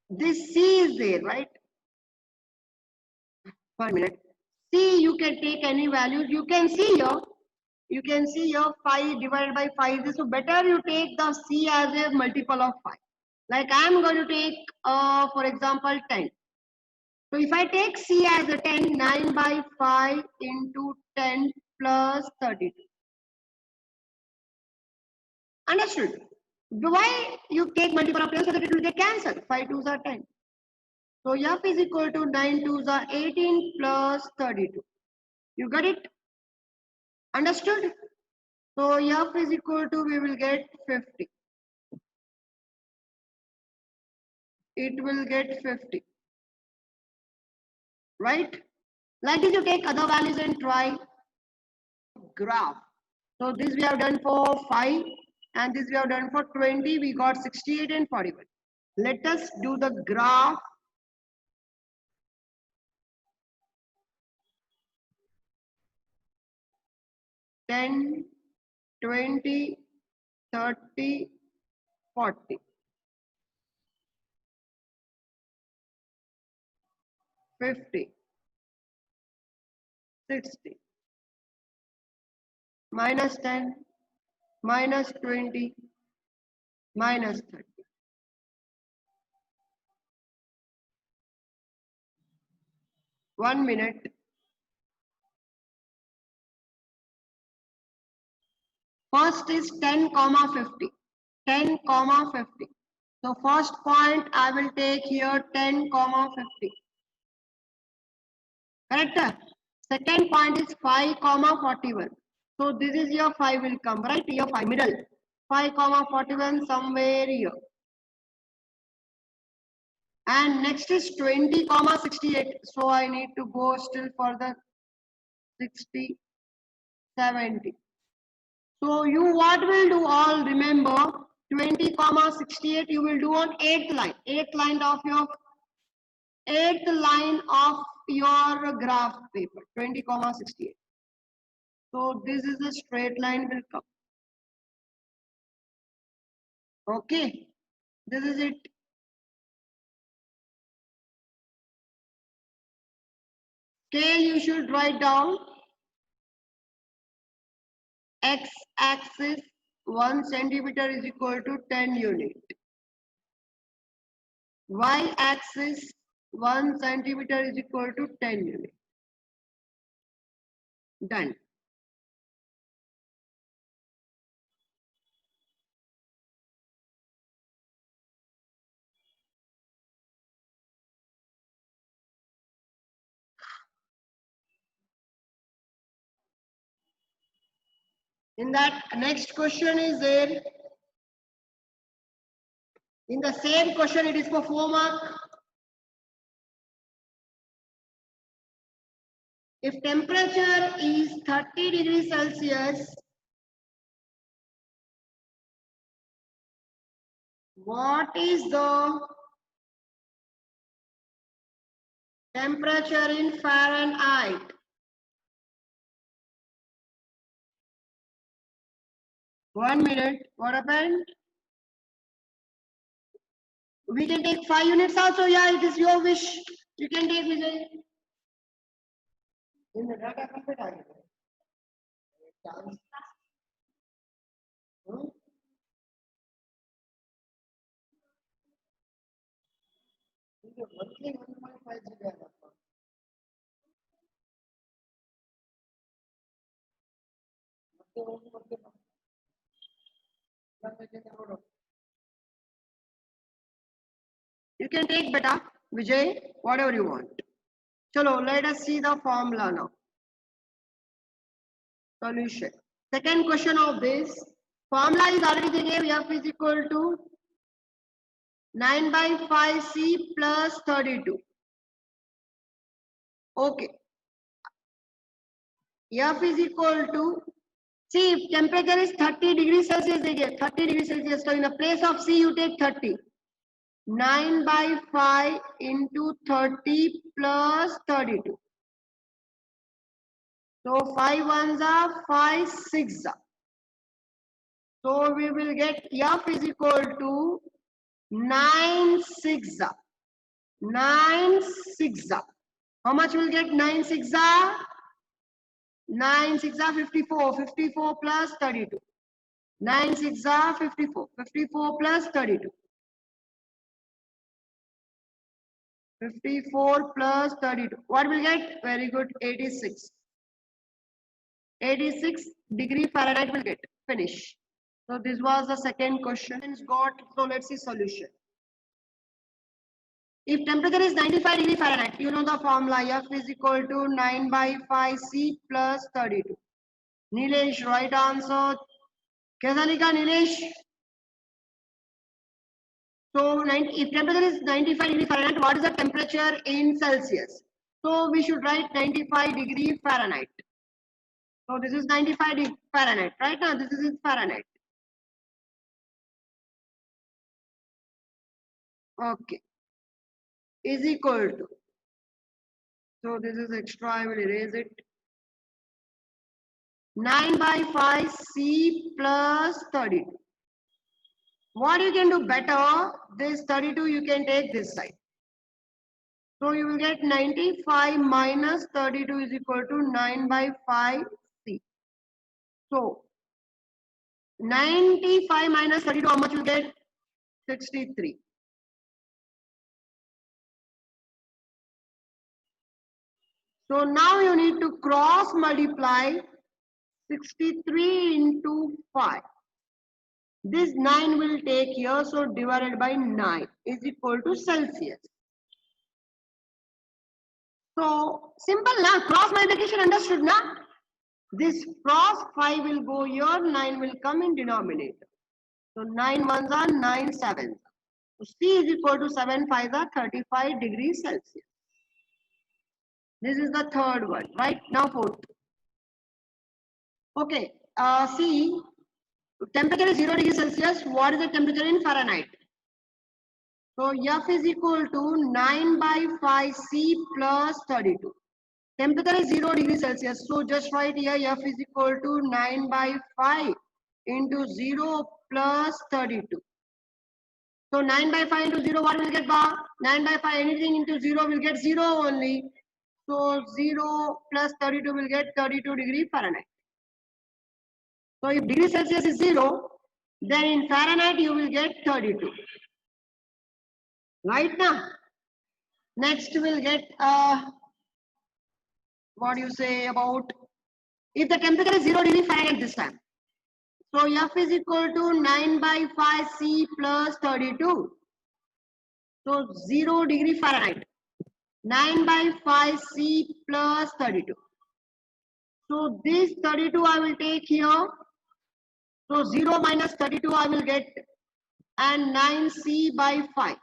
This C is there, right? 1 minute. C, you can take any values. You can see here. You can see here 5 divided by 5. So better you take the C as a multiple of 5. Like I am going to take, for example, 10. So if I take C as a 10, 9 by 5 into 10 plus 32. Understood? Why you take multiple of 10 so that it will get cancelled? 5 2s are 10. So F is equal to 9 2s are 18 plus 32. You got it? Understood? So F is equal to, we will get 50. It will get 50. Right? Like this, you take other values and try graph. So this we have done for 5 and this we have done for 20. We got 68 and 41. Let us do the graph. Ten, 20, 30, 40, 50, 60, minus 10, minus 20, minus 30. One minute. First is 10 comma 50. 10 comma 50. So first point I will take here 10 comma 50. Correct? Second point is 5 comma 41. So this is your 5 will come, right? Your 5 middle. 5 comma 41 somewhere here. And next is 20 comma 68. So I need to go still further. 60, 70. So you what will do all remember 20 comma 68 you will do on 8th line. 8th line of your graph paper. 20 comma 68. So this is a straight line will come. Okay. This is it. Scale you should write down. X axis 1 centimeter is equal to 10 unit. Y axis 1 centimeter is equal to 10 unit. Done. In that next question is there. In the same question it is for 4 mark. If temperature is 30 degrees Celsius, what is the temperature in Fahrenheit? One minute. What happened? We can take 5 units also. Yeah, it is your wish. You can take Vijay. In the data complete You can take beta, Vijay, whatever you want. Chalo, let us see the formula now. Solution. Second question of this. Formula is already they gave F is equal to 9 by 5 C plus 32. Okay. F is equal to, see if temperature is 30 degrees Celsius, they give 30 degrees Celsius. So in the place of C, you take 30. 9 by 5 into 30 plus 32. So 5 ones are 5 6. So we will get F is equal to 9 6. 9 6. How much will get 9 6? 9 6 54. 54 plus 32. 9 6 54. 54 plus 32. 54 plus 32. What will get? Very good. 86. 86 degree Fahrenheit will get. Finish. So this was the second question. Got. So let's see solution. If temperature is 95 degree Fahrenheit, you know the formula. F is equal to 9 by 5 C plus 32. Nilesh, right answer. कैसा लिखा Nilesh? So if temperature is 95 degree Fahrenheit, what is the temperature in Celsius? So we should write 95 degree Fahrenheit. So this is 95 degree Fahrenheit. Right now this is in Fahrenheit. Okay. Is equal to. So this is extra. I will erase it. 9 by 5 C plus 32. What you can do better, this 32 you can take this side. So you will get 95 minus 32 is equal to 9 by 5 C. So 95 minus 32, how much you get? 63. So now you need to cross multiply 63 into 5. This 9 will take here, so divided by 9 is equal to Celsius. So simple now, cross multiplication understood now? This cross 5 will go here, 9 will come in denominator. So 9 ones are 9 sevens. So C is equal to 7 5s are 35 degrees Celsius. This is the third one, right? Now fourth. Okay, see, temperature is 0 degrees Celsius. What is the temperature in Fahrenheit? So F is equal to 9 by 5 C plus 32. Temperature is 0 degrees Celsius. So just write here F is equal to 9 by 5 into 0 plus 32. So 9 by 5 into 0, what will get bar? 9 by 5, anything into 0 will get 0 only. So 0 plus 32 will get 32 degree Fahrenheit. So if degree Celsius is 0, then in Fahrenheit you will get 32. Right now? Next we'll get what do you say about if the temperature is 0 degree Fahrenheit this time. So F is equal to 9 by 5 C plus 32. So 0 degree Fahrenheit. 9 by 5 C plus 32. So this 32 I will take here. So 0 minus 32 I will get and 9C by 5.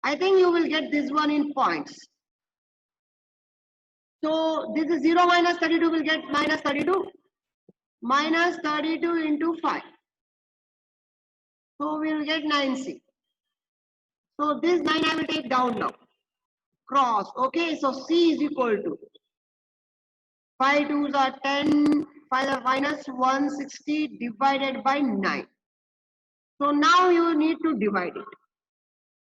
I think you will get this one in points. So this is 0 minus 32 will get minus 32. Minus 32 into 5. So we will get 9C. So this 9 I will take down now. Cross. Okay, so C is equal to 5 2s are 10, 5 are minus 160 divided by 9. So now you need to divide it.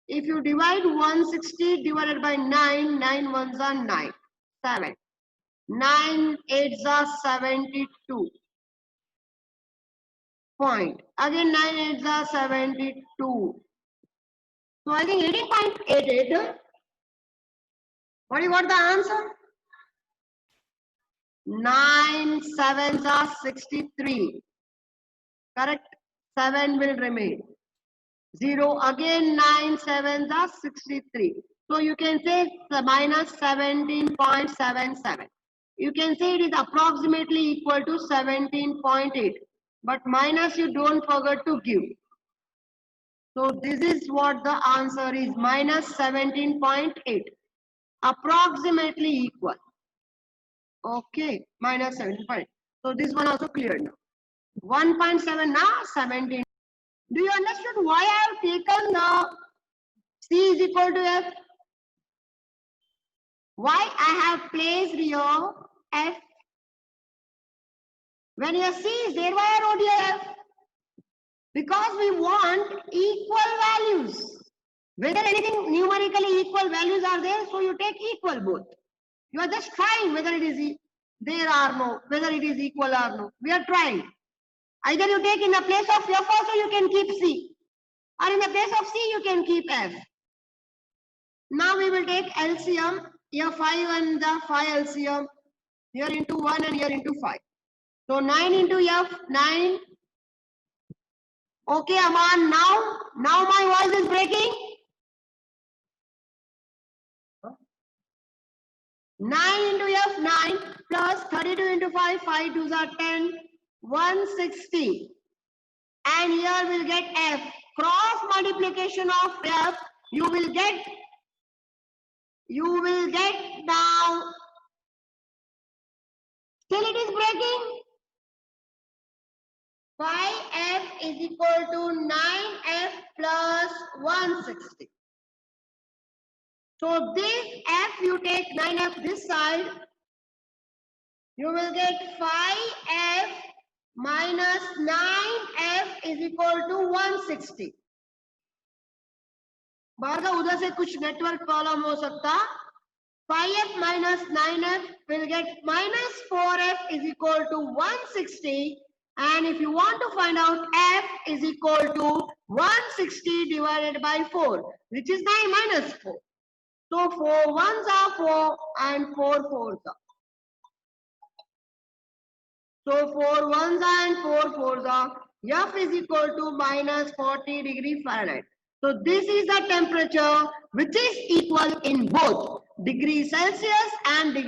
If you divide 160 divided by 9, 9 ones are 9, 7. 9 8s are 72. Point. Again 9 8s are 72. So I think 18.88. What you got the answer? 9 7s are 63. Correct? 7 will remain. 0 again 9 7s are 63. So you can say minus 17.77. You can say it is approximately equal to 17.8. But minus you don't forget to give. So this is what the answer is, minus 17.8. Approximately equal. Okay, minus 17.8. So this one also clear now. 1.7 now 17. Do you understand why I have taken the C is equal to F? Why I have placed here F? When your C is there, why I wrote here F? Because we want equal values. Whether anything numerically equal values are there, so you take equal both. You are just trying whether it is there or no, whether it is equal or no. We are trying. Either you take in the place of F also you can keep C, or in the place of C you can keep F. Now we will take LCM, here 5 and the 5 LCM, here into 1 and here into 5. So 9 into F, 9. Okay, Aman, now my voice is breaking. 9 into F, 9 plus 32 into 5, 5 2s are 10, 160. And here we'll get F. Cross multiplication of F, you will get now, still it is breaking. 5F is equal to 9F plus 160. So this F, you take 9F this side, you will get 5F minus 9F is equal to 160. Bhargava उधर से कुछ network problem हो सकता. 5F minus 9F will get minus 4F is equal to 160. And if you want to find out F is equal to 160 divided by 4, which is 9 minus 4. So 4 ones are 4 and 4 fours are. So 4 ones are and 4 fours are. F is equal to minus 40 degree Fahrenheit. So this is the temperature which is equal in both degree Celsius and degree